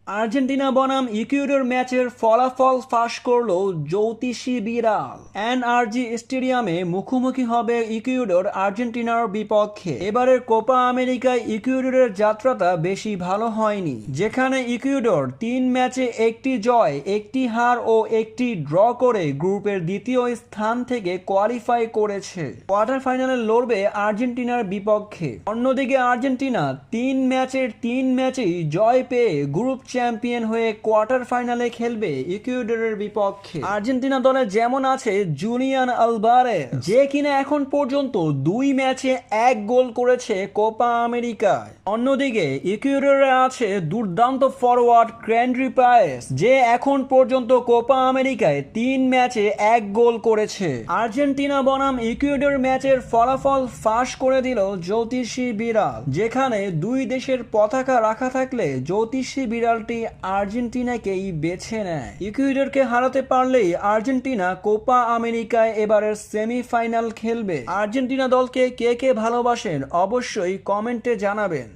Argentina বনাম Ecuador ম্যাচের ফলাফল ফাঁস করল জ্যোতিষী বিড়াল। এনআরজি স্টেডিয়ামে মুখোমুখি হবে ইকুয়েডর আর্জেন্টিনার বিপক্ষে। এবারের কোপা আমেরিকায় ইকুয়েডরের যাত্রাটা বেশি ভালো হয়নি, যেখানে ইকুয়েডর 3 ম্যাচে একটি জয়, একটি হার ও একটি ড্র করে গ্রুপের দ্বিতীয় স্থান থেকে কোয়ালিফাই করেছে। কোয়ার্টার ফাইনালে লড়বে আর্জেন্টিনার বিপক্ষে। অন্যদিকে আর্জেন্টিনা 3 ম্যাচের 3 ম্যাচেই জয় পেয়ে গ্রুপ চ্যাম্পিয়ন হয়ে কোয়ার্টার ফাইনালে খেলবে ইকুয়েডরের বিপক্ষে। আর্জেন্টিনা দলে যেমন আছে জুলিয়ান আলভারেজ, যে কিনা এখন পর্যন্ত 2 ম্যাচে 1 গোল করেছে কোপা আমেরিকায়। অন্যদিকে ইকুয়েডরে আছে দুর্দান্ত ফরওয়ার্ড ক্র্যান্ড্রি পায়েস, যে এখন পর্যন্ত কোপা আমেরিকায় 3 ম্যাচে 1 গোল করেছে। আর্জেন্টিনা বনাম ইকুয়েডর ম্যাচের ফলাফল ফাঁস করে দিল জ্যোতিষী বিড়াল, যেখানে দুই দেশের পতাকা রাখা থাকলে জ্যোতিষী বিড়াল আর্জেন্টিনাকেই বেছে নেয়। ইকুয়েডরকে হারাতে পারলেই আর্জেন্টিনা কোপা আমেরিকায় এবারের সেমিফাইনাল খেলবে। আর্জেন্টিনা দলকে কে কে ভালোবাসেন অবশ্যই কমেন্টে জানাবেন।